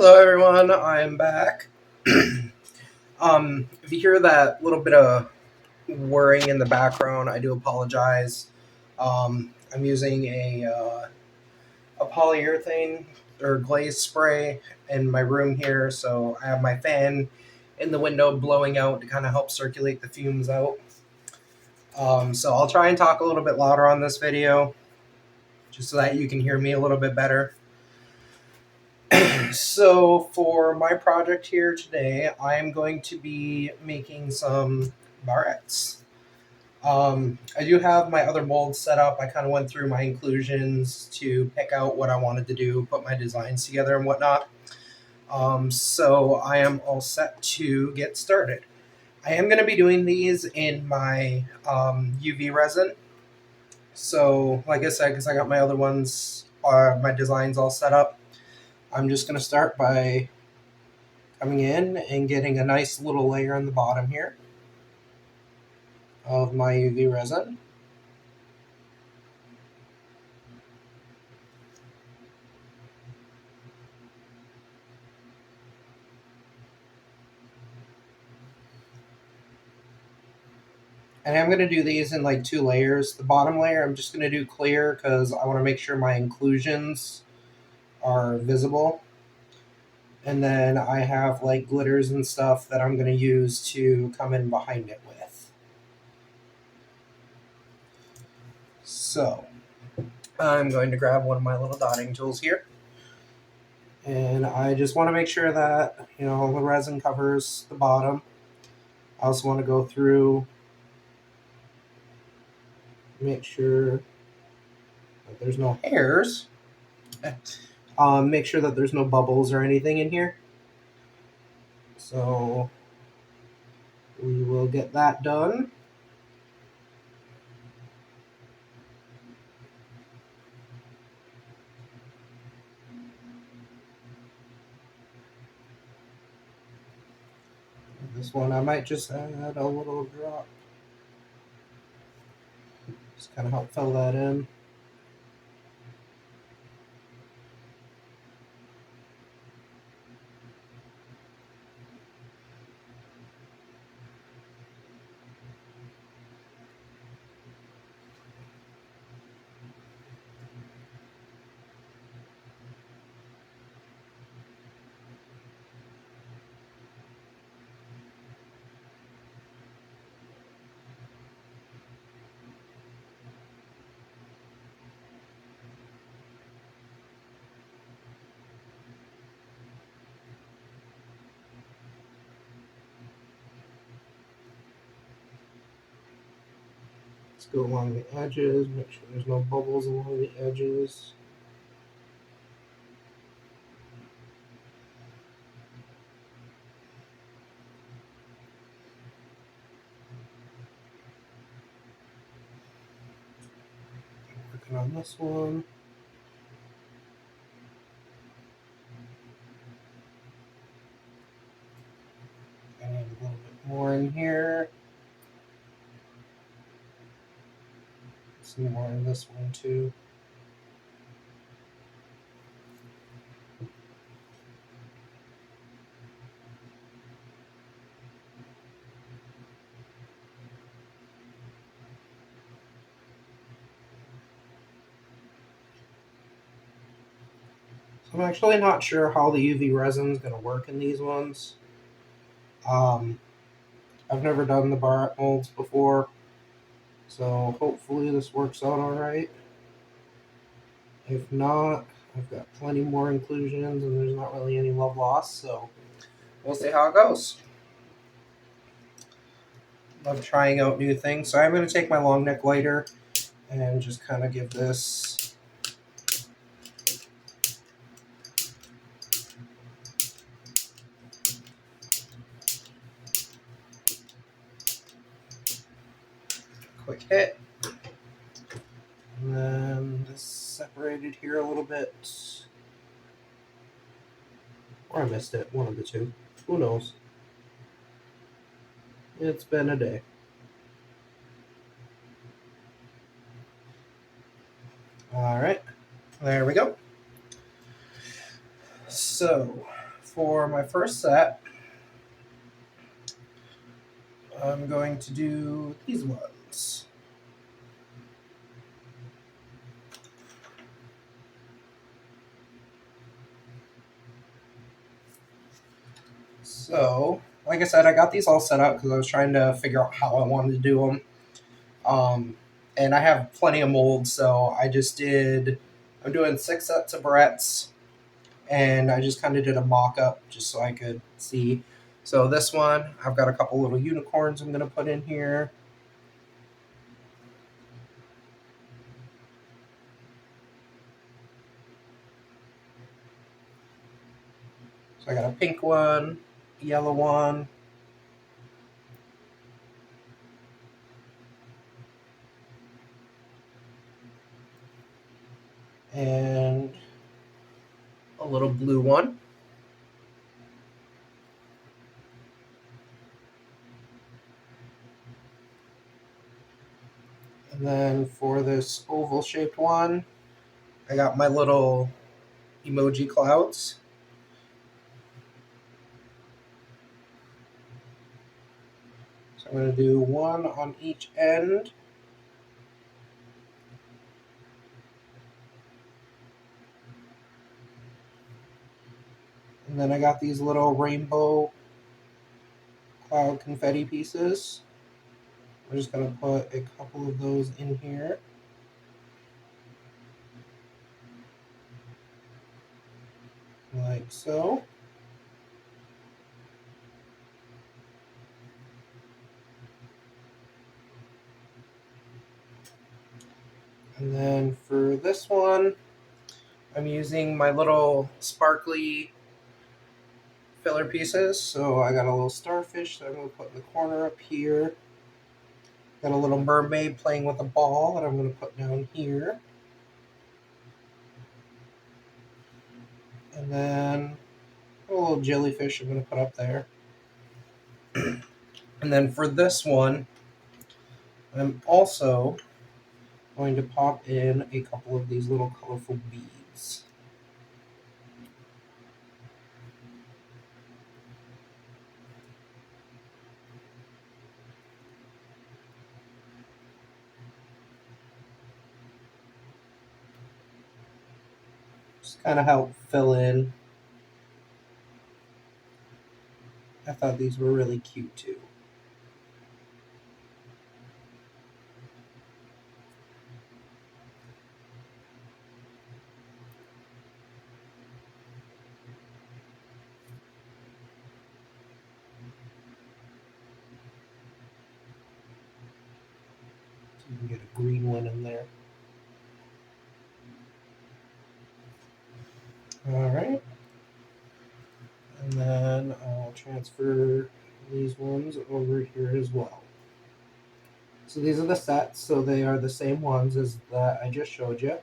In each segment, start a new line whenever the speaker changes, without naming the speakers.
Hello everyone, I'm back. If you hear that little bit of whirring in the background, I do apologize. I'm using a polyurethane or glaze spray in my room here, so I have my fan in the window blowing out to kind of help circulate the fumes out. So I'll try and talk a little bit louder on this video, just so that you can hear me a little bit better. So for my project here today, I am going to be making some barrettes. I do have my other molds set up. I kind of went through my inclusions to pick out what I wanted to do, put my designs together and whatnot. So I am all set to get started. I am going to be doing these in my UV resin. So like I said, because I got my other ones, my designs all set up, I'm just going to start by coming in and getting a nice little layer on the bottom here of my UV resin. And I'm going to do these in like 2 layers. The bottom layer I'm just going to do clear because I want to make sure my inclusions are visible. And then I have like glitters and stuff that I'm going to use to come in behind it with. So I'm going to grab one of my little dotting tools here. And I just want to make sure that, the resin covers the bottom. I also want to go through, make sure that there's no hairs. Make sure that there's no bubbles or anything in here. So we will get that done. This one I might just add a little drop. Just kind of help fill that in. Let's go along the edges, make sure there's no bubbles along the edges. Working on this one. I need a little bit more in here. Some more in this one too. I'm actually not sure how the UV resin is going to work in these ones. I've never done the Barrette molds before, so hopefully this works out alright. If not, I've got plenty more inclusions and there's not really any love lost, so we'll see how it goes. Love trying out new things, so I'm going to take my long neck lighter and just kind of give this a quick hit. And then this separated here a little bit. Or I missed it, one of the two. Who knows? It's been a day. Alright, there we go. So, for my first set, I'm going to do these ones. So, like I said, I got these all set up because I was trying to figure out how I wanted to do them. And I have plenty of molds, so I'm doing 6 sets of barrettes, and I just kind of did a mock up just so I could see. So, this one, I've got a couple little unicorns I'm going to put in here. So, I got a pink one, yellow one, and a little blue one. And then for this oval shaped one, I got my little emoji clouds. So I'm going to do one on each end. And then I got these little rainbow cloud confetti pieces. I'm just going to put a couple of those in here. Like so. And then for this one, I'm using my little sparkly filler pieces. So I got a little starfish that I'm going to put in the corner up here. Got a little mermaid playing with a ball that I'm going to put down here. And then a little jellyfish I'm going to put up there. And then for this one, I'm also going to pop in a couple of these little colorful beads. Just kind of help fill in. I thought these were really cute too. So you can get a green one in there. Alright. And then I'll transfer these ones over here as well. So these are the sets, so they are the same ones as that I just showed you.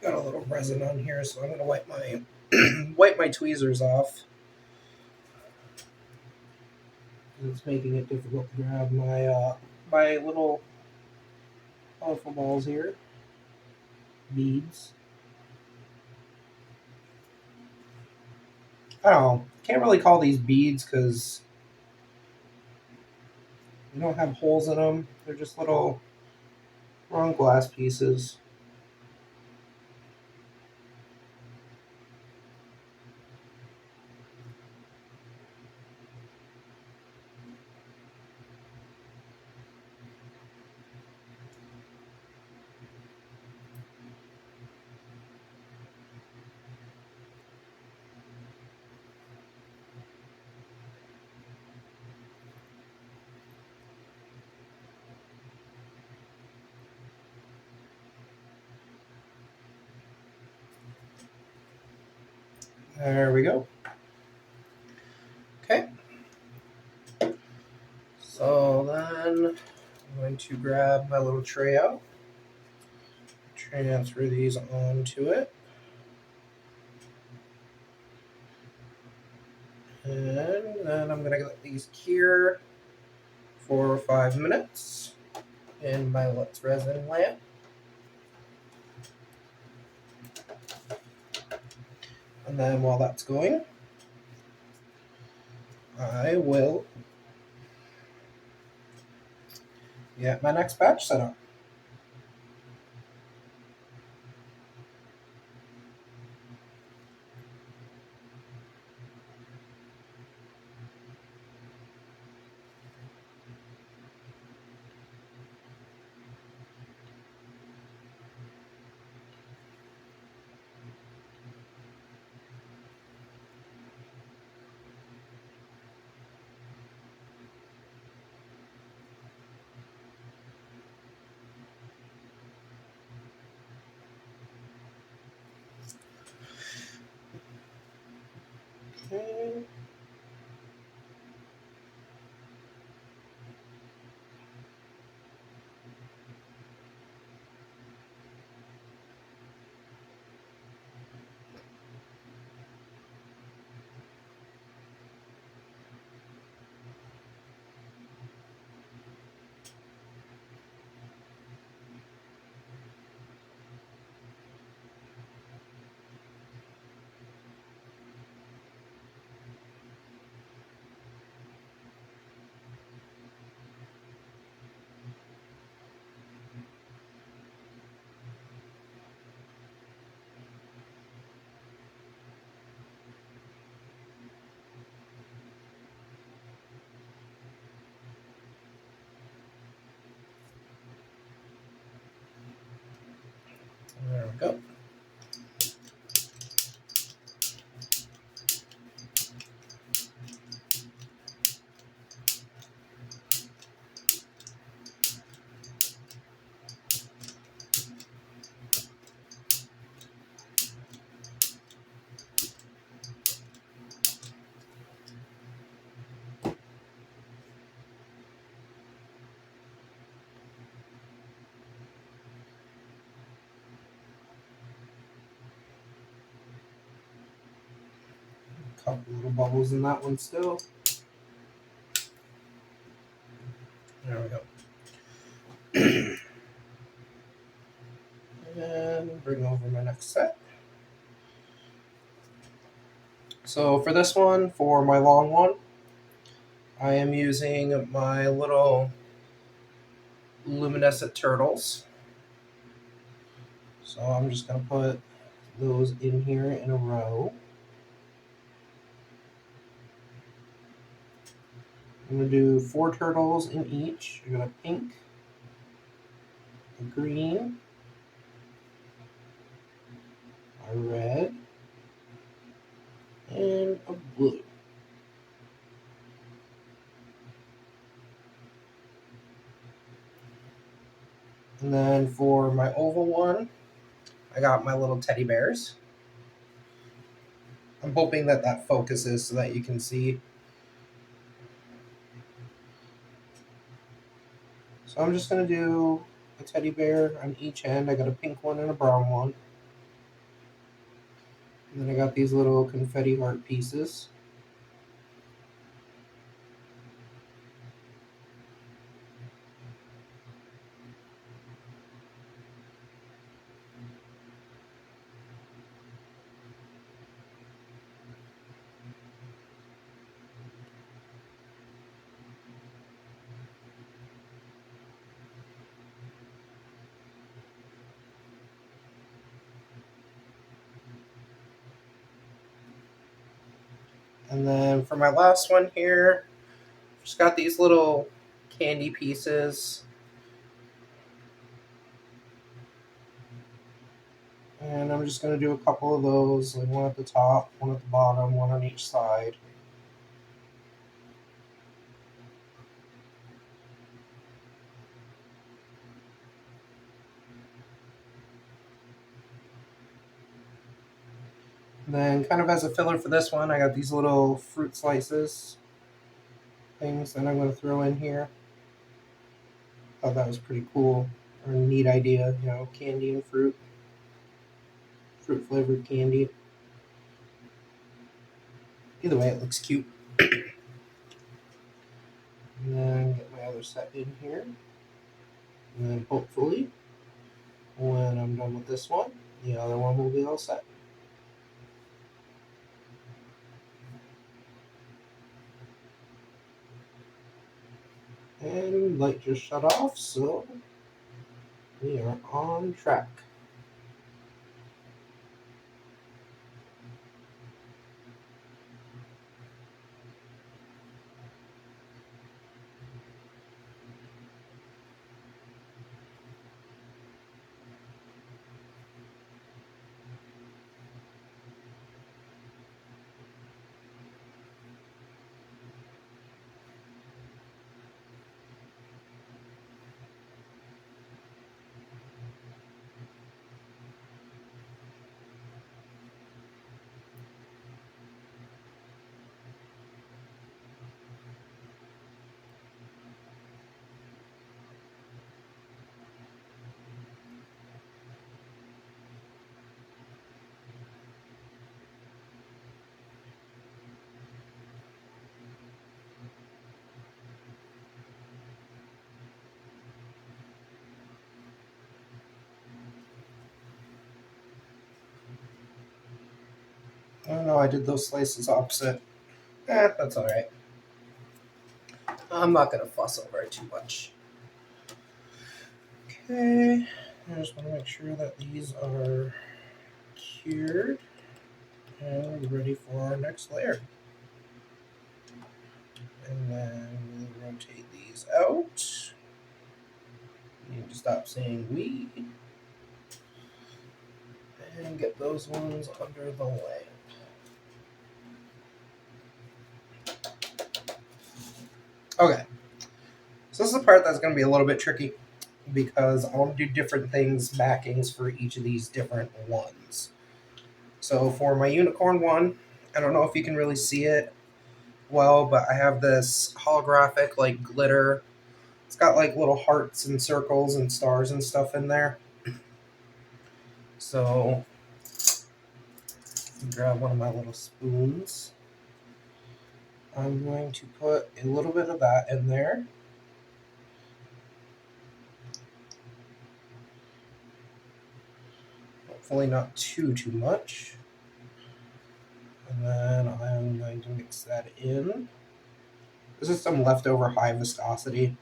Got a little resin on here, so I'm going to wipe my wipe my tweezers off. It's making it difficult to grab my little colorful balls here. Beads. I don't know. Can't really call these beads because they don't have holes in them. They're just little round glass pieces. There we go. Okay. So then I'm going to grab my little tray out, transfer these onto it, and then I'm going to let these cure for 5 minutes in my Let's Resin lamp. And then while that's going, I will get my next batch set up. Okay. There we go. A couple little bubbles in that one still. There we go. And bring over my next set. So for this one, for my long one, I am using my little luminescent turtles. So I'm just going to put those in here in a row. I'm going to do 4 turtles in each. I got a pink, a green, a red, and a blue. And then for my oval one, I got my little teddy bears. I'm hoping that that focuses so that you can see. So I'm just going to do a teddy bear on each end. I got a pink one and a brown one. And then I got these little confetti heart pieces. And then for my last one here, just got these little candy pieces. And I'm just going to do a couple of those, like one at the top, one at the bottom, one on each side. And then kind of as a filler for this one, I got these little fruit slices things that I'm going to throw in here. Thought that was pretty cool, or a neat idea, candy and fruit flavored candy. Either way, it looks cute. And then get my other set in here. And then hopefully, when I'm done with this one, the other one will be all set. And light just shut off, so we are on track. Oh no, I did those slices opposite. That's alright. I'm not going to fuss over it too much. Okay, I just want to make sure that these are cured and ready for our next layer. And then we'll rotate these out. You need to stop saying we. And get those ones under the lamp. Okay, so this is the part that's going to be a little bit tricky because I want to do different things, backings for each of these different ones. So for my unicorn one, I don't know if you can really see it well, but I have this holographic like glitter. It's got like little hearts and circles and stars and stuff in there. So grab one of my little spoons. I'm going to put a little bit of that in there. Hopefully not too much. And then I'm going to mix that in. This is some leftover high viscosity.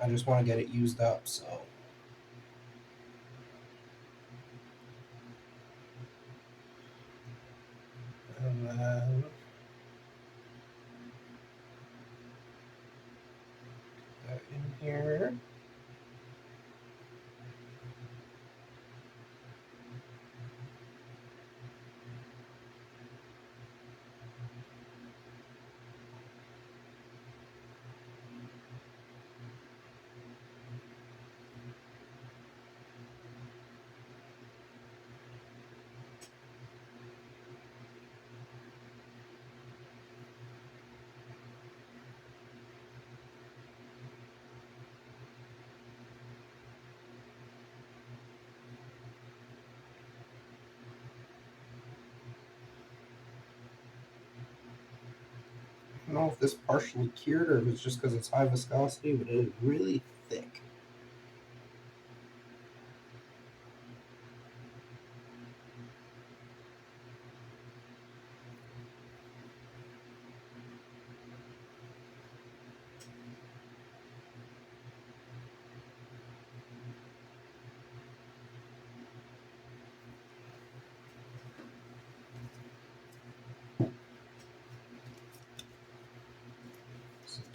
I just want to get it used up, so. And then that in here. I don't know if this partially cured or if it's just because it's high viscosity, but it is really thick.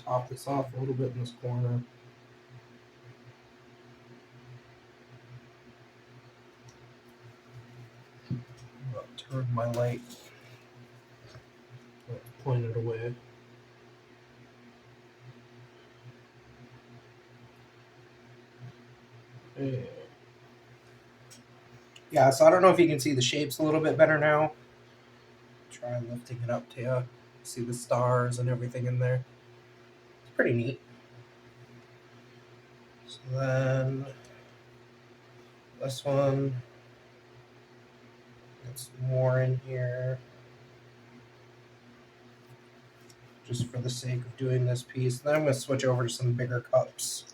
pop this off a little bit in this corner. I'll turn my light, point it away. Yeah, so I don't know if you can see the shapes a little bit better now. Try lifting it up to you. See the stars and everything in there. It's pretty neat. So then this one gets more in here. Just for the sake of doing this piece. Then I'm going to switch over to some bigger cups.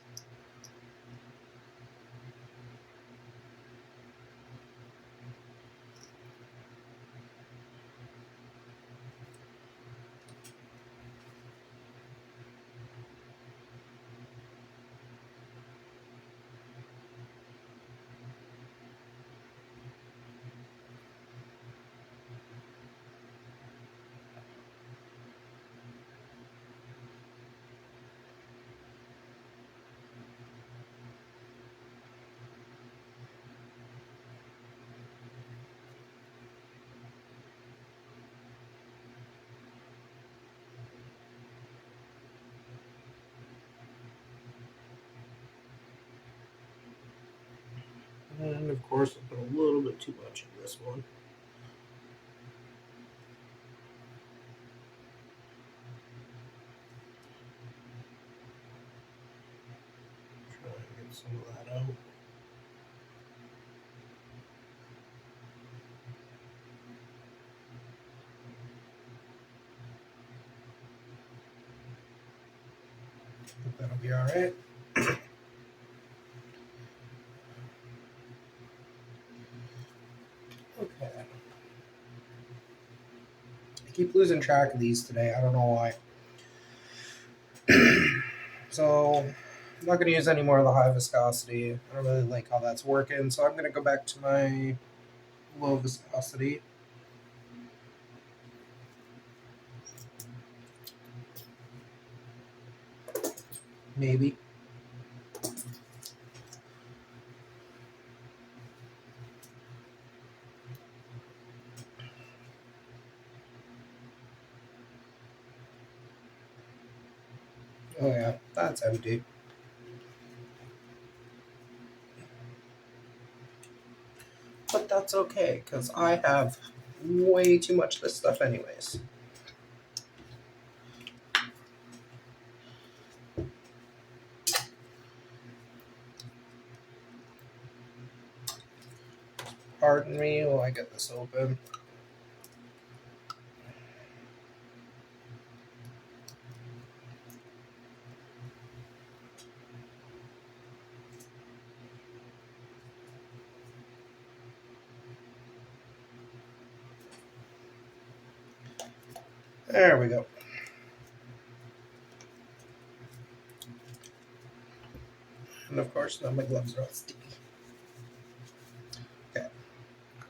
And of course, I put a little bit too much in this one. Try and get some of that out. I think that'll be all right. Okay. I keep losing track of these today. I don't know why. So I'm not going to use any more of the high viscosity. I don't really like how that's working. So I'm going to go back to my low viscosity. Maybe. Oh yeah, that's empty. But that's okay, because I have way too much of this stuff anyways. Pardon me while I get this open. There we go. And of course, now my gloves are all sticky. Okay,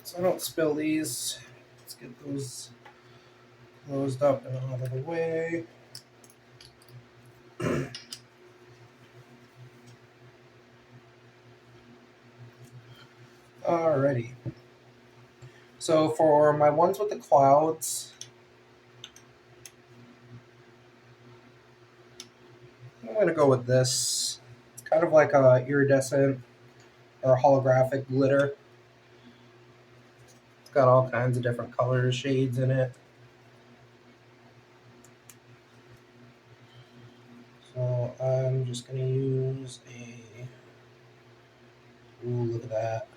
so I don't spill these. Let's get those closed up and out of the way. Alrighty. So for my ones with the clouds, I'm going to go with this. It's kind of like a iridescent or holographic glitter. It's got all kinds of different colors, shades in it. So I'm just going to use a... Ooh, look at that.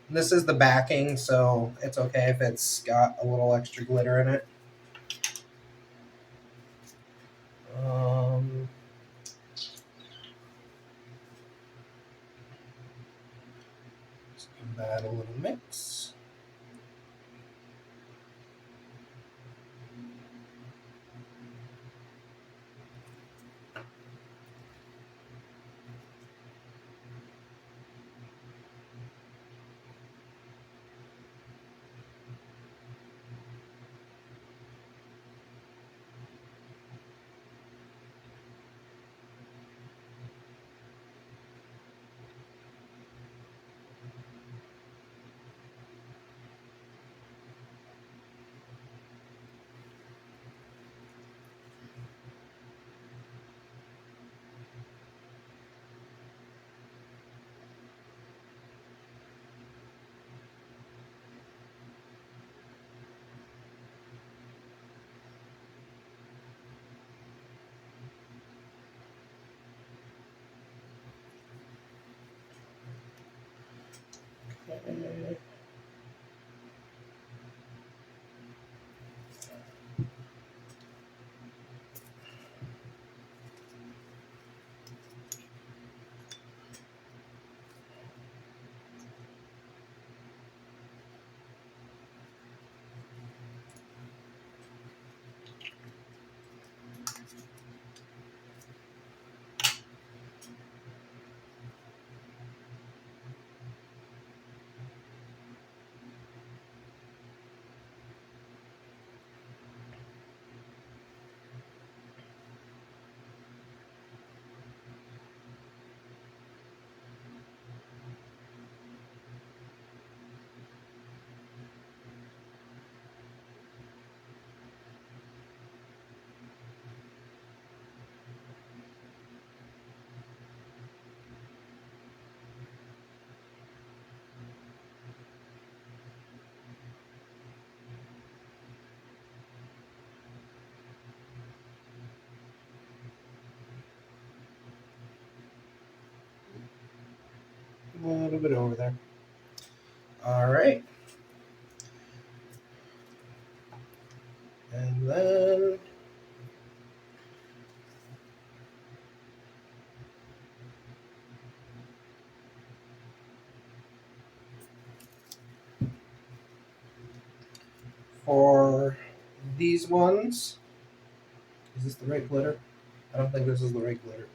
And this is the backing, so it's okay if it's got a little extra glitter in it. Just give that a little mix. A little bit over there. All right. And then for these ones, is this the right glitter? I don't think this is the right glitter.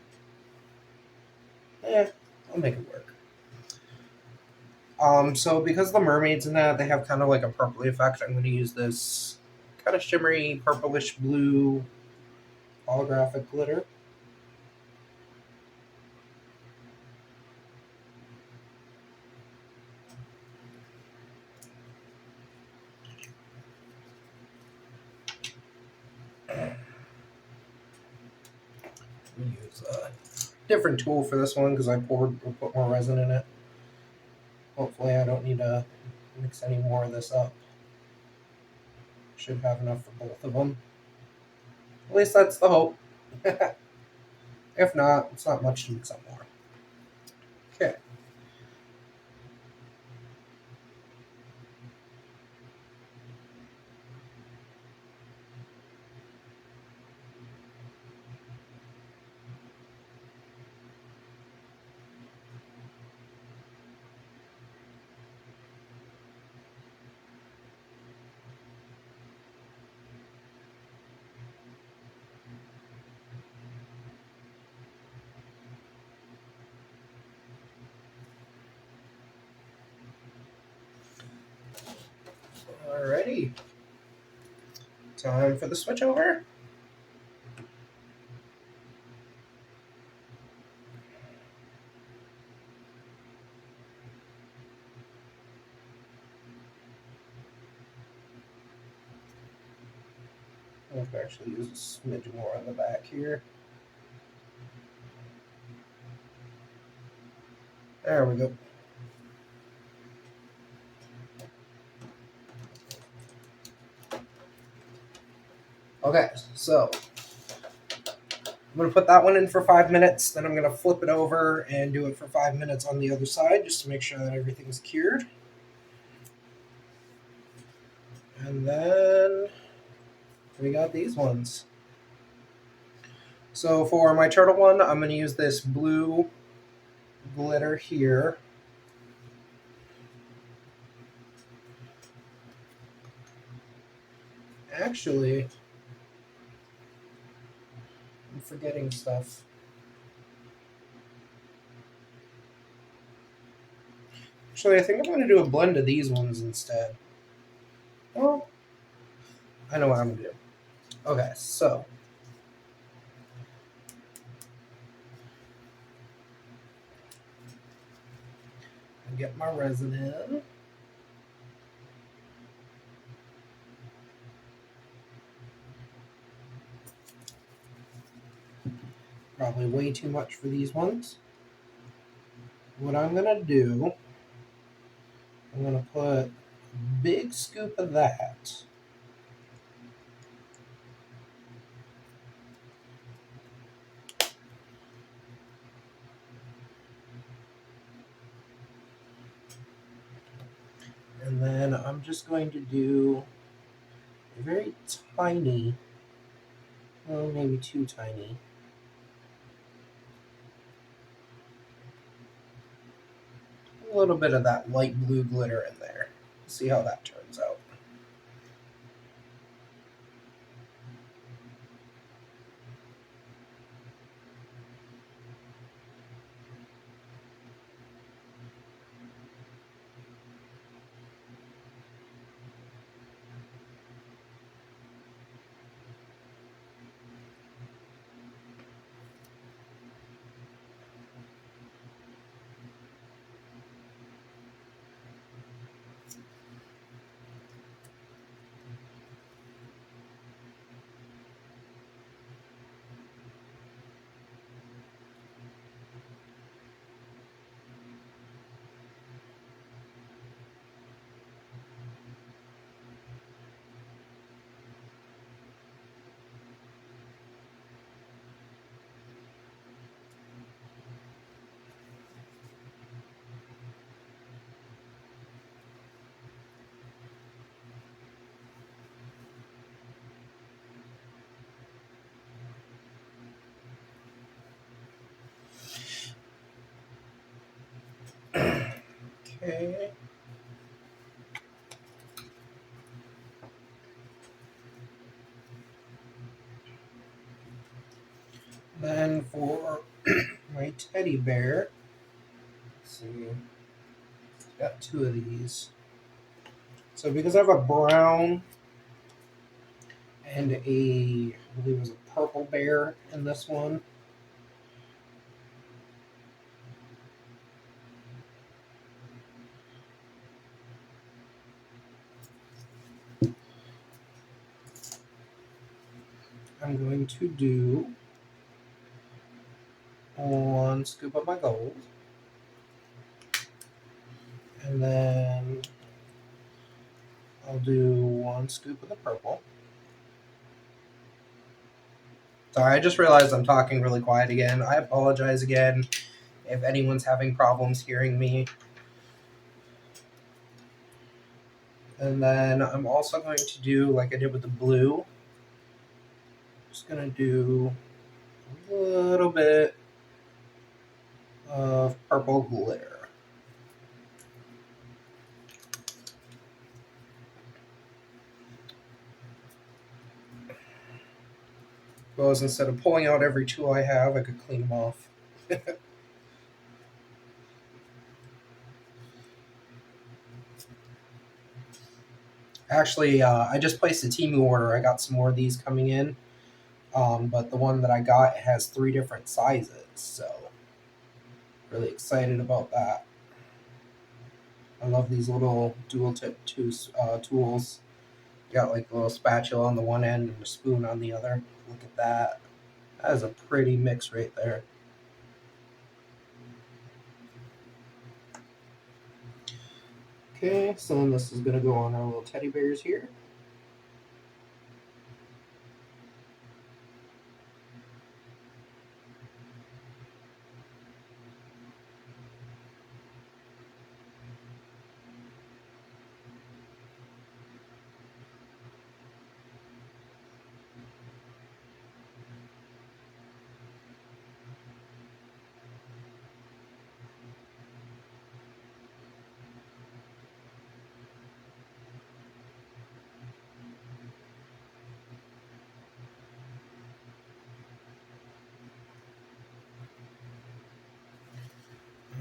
I'll make it work. So because the mermaids in that, they have kind of like a purpley effect, I'm going to use this kind of shimmery purplish blue holographic glitter. We use a different tool for this one because I put more resin in it. Hopefully I don't need to mix any more of this up. Should have enough for both of them. At least that's the hope. If not, it's not much to mix up more. Okay. Alrighty. Time for the switch over. I have to actually use a smidge more on the back here. There we go. Okay, so I'm going to put that one in for 5 minutes, then I'm going to flip it over and do it for 5 minutes on the other side just to make sure that everything's cured. And then we got these ones. So for my turtle one, I'm going to use this blue glitter here. Actually, I'm forgetting stuff. Actually, I think I'm going to do a blend of these ones instead. Oh, I know what I'm going to do. Okay, so I get my resin in. Probably way too much for these ones. What I'm going to do, I'm going to put a big scoop of that. And then I'm just going to do a very tiny, well, maybe too tiny, a little bit of that light blue glitter in there. See how that turns out. Okay. Then for my teddy bear, let's see, got two of these. So because I have a brown and I believe it was a purple bear in this one, I'm going to do one scoop of my gold, and then I'll do one scoop of the purple. Sorry, I just realized I'm talking really quiet again. I apologize again if anyone's having problems hearing me. And then I'm also going to do like I did with the blue. Just gonna do a little bit of purple glitter. Because instead of pulling out every tool I have, I could clean them off. Actually, I just placed a Temu order. I got some more of these coming in. But the one that I got has 3 different sizes, so really excited about that. I love these little dual tip tools. Got like a little spatula on the one end and a spoon on the other. Look at that. That is a pretty mix right there. Okay, so then this is going to go on our little teddy bears here.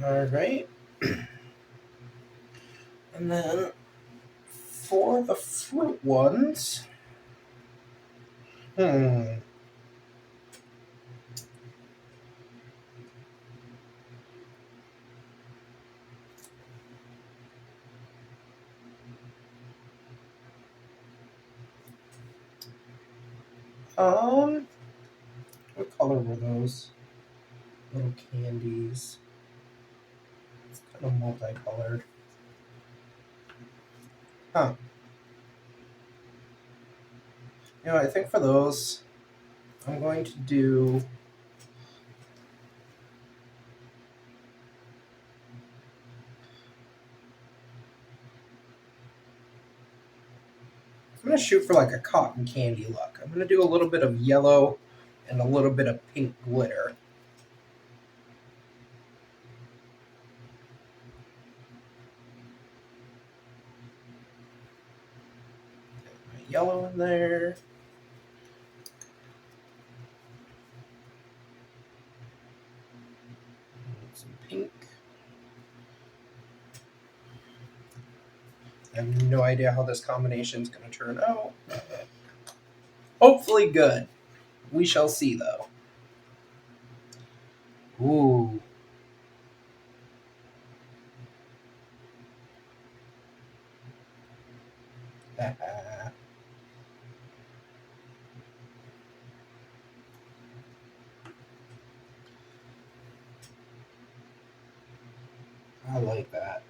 All right. And then for the fruit ones, hmm. What color were those? Little candies. It's kind of multicolored. Huh. You know, I think for those, I'm going to do. I'm going to shoot for like a cotton candy look. I'm going to do a little bit of yellow and a little bit of pink glitter. Get my yellow in there. Some pink. I have no idea how this combination is going to turn out. Hopefully good. We shall see though. Ooh. I like that.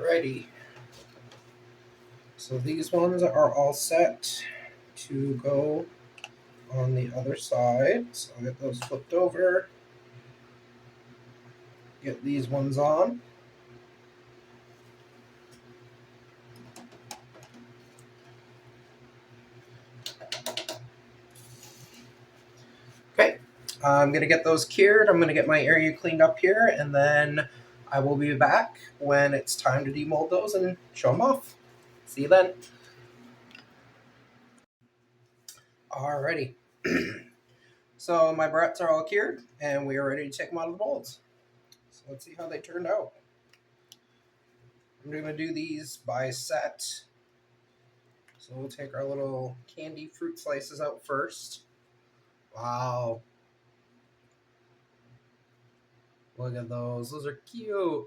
Alrighty. So these ones are all set to go on the other side. So I'll get those flipped over. Get these ones on. Okay, I'm going to get those cured. I'm going to get my area cleaned up here, and then I will be back when it's time to demold those and show them off. See you then. Alrighty. So my Barrettes are all cured, and we are ready to take them out of the molds. So let's see how they turned out. I'm going to do these by set. So we'll take our little candy fruit slices out first. Wow. Look at those. Those are cute.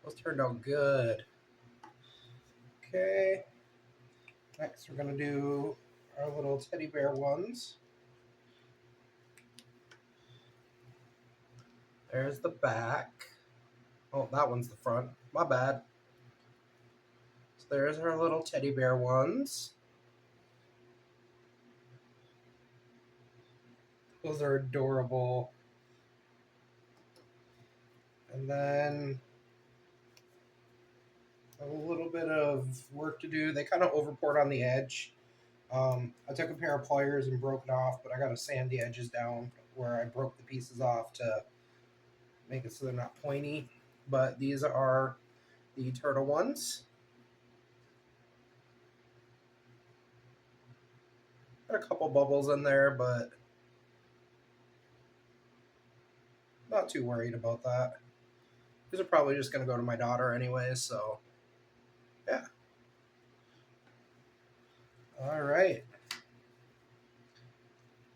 Those turned out good. Okay. Next, we're going to do our little teddy bear ones. There's the back. Oh, that one's the front. My bad. So there's our little teddy bear ones. Those are adorable. And then a little bit of work to do. They kind of overpoured on the edge. I took a pair of pliers and broke it off, but I got to sand the edges down where I broke the pieces off to make it so they're not pointy. But these are the turtle ones. Got a couple bubbles in there, but not too worried about that. These are probably just going to go to my daughter anyway, so yeah. All right.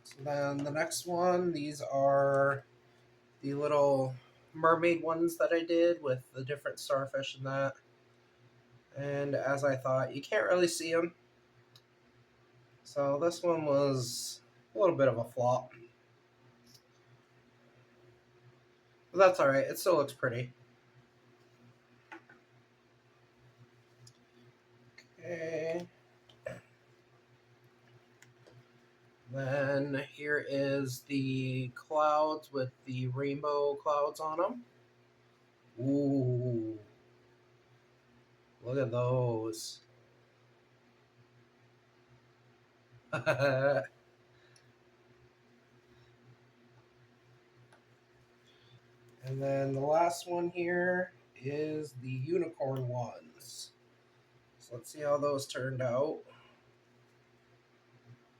So then the next one, these are the little mermaid ones that I did with the different starfish and that. And as I thought, you can't really see them. So this one was a little bit of a flop. But that's alright, it still looks pretty. Okay. Then here is the clouds with the rainbow clouds on them. Ooh. Look at those. And then the last one here is the unicorn ones. So let's see how those turned out.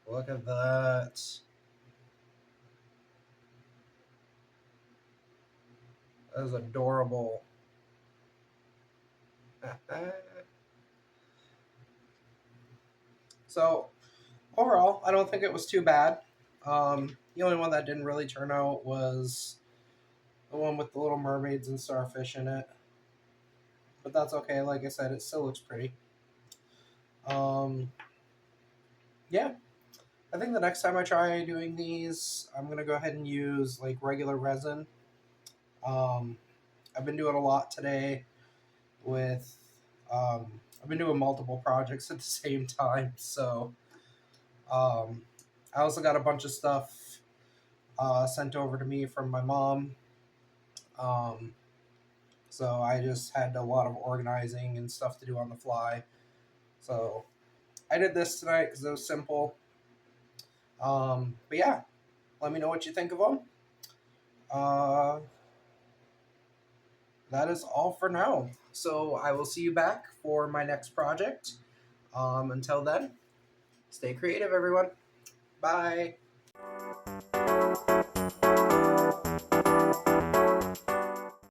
Look at that. That is adorable. So overall, I don't think it was too bad. The only one that didn't really turn out was the one with the little mermaids and starfish in it. But that's okay. Like I said, it still looks pretty. Yeah. I think the next time I try doing these, I'm going to go ahead and use like regular resin. I've been doing a lot today with, I've been doing multiple projects at the same time. So I also got a bunch of stuff sent over to me from my mom. So I just had a lot of organizing and stuff to do on the fly. So I did this tonight because it was simple. But yeah, let me know what you think of them. That is all for now. So I will see you back for my next project. Until then, stay creative, everyone. Bye.